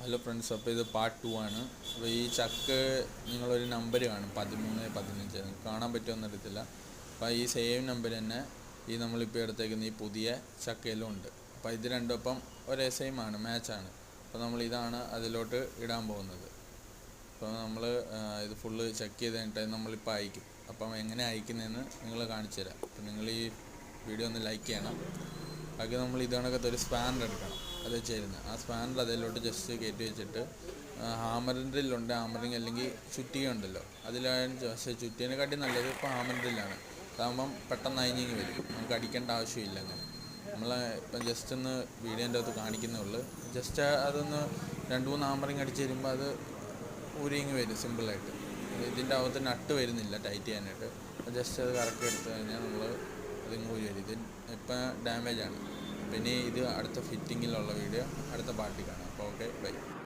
Hello friends, അപ്പോൾ ഇത് part 2 ആണ്. അപ്പോൾ ഈ ചക്ക് നിങ്ങളൊരു നമ്പർ കാണും 13, 15 നിങ്ങൾക്ക് കാണാൻ പറ്റുമെന്ന് അറിയത്തില്ല. അപ്പോൾ ഈ സെയിം നമ്പർ തന്നെ ഈ നമ്മളിപ്പോൾ എടുത്തേക്കുന്ന ഈ പുതിയ ചക്കയിലും ഉണ്ട്. അപ്പോൾ ഇത് രണ്ടും അപ്പം ഒരേ സെയിം ആണ്, മാച്ചാണ്. അപ്പോൾ നമ്മളിതാണ് അതിലോട്ട് ഇടാൻ പോകുന്നത്. അപ്പോൾ നമ്മൾ ഇത് ഫുള്ള് ചെക്ക് ചെയ്ത് കഴിഞ്ഞിട്ട് നമ്മളിപ്പോൾ അയക്കും. അപ്പം എങ്ങനെ അയക്കുന്നതെന്ന് നിങ്ങൾ കാണിച്ചു തരാം. അപ്പോൾ നിങ്ങൾ ഈ വീഡിയോ ഒന്ന് ലൈക്ക് ചെയ്യണം. ബാക്കി നമ്മൾ ഇത് കണക്കത്തെ ഒരു സ്പാനർ എടുക്കണം, അത് ചെയ്യുന്നത്. ആ സ്പാനർ അതിലോട്ട് ജസ്റ്റ് കയറ്റി വെച്ചിട്ട് ഹാമറിങ് ഡ്രില്ലുണ്ട്, ഹാമറിങ് അല്ലെങ്കിൽ ചുറ്റിക ഉണ്ടല്ലോ, അതിലാണ്. പക്ഷേ ചുറ്റിയതിനെക്കാട്ടി നല്ലത് ഇപ്പോൾ ഹാമറിങ് ഡ്രില്ലാണ്. അതാകുമ്പം പെട്ടെന്ന് അയഞ്ഞിങ്ങി വരും, നമുക്ക് അടിക്കേണ്ട ആവശ്യമില്ല. അങ്ങനെ നമ്മൾ ഇപ്പം ജസ്റ്റ് ഒന്ന് വീഡിയോൻ്റെ അകത്ത് കാണിക്കുന്നേ ഉള്ളൂ. ജസ്റ്റ് അതൊന്ന് 2-3 ഹാമറിങ് അടിച്ച് തരുമ്പോൾ അത് ഊരിങ്ങി വരും സിമ്പിളായിട്ട്. ഇതിൻ്റെ അകത്ത് നട്ട് വരുന്നില്ല ടൈറ്റ് ചെയ്യാനായിട്ട്. ജസ്റ്റ് അത് കറക്റ്റ് എടുത്തു കഴിഞ്ഞാൽ നമ്മൾ അതിങ്ങ് ഊരി വരും. ഇത് ഇപ്പം ഡാമേജാണ്. പിന്നെ ഇത് അടുത്ത ഫിറ്റിങ്ങിലുള്ള വീഡിയോ അടുത്ത പാർട്ടി കാണാം. അപ്പോൾ ഓക്കെ, ബൈ.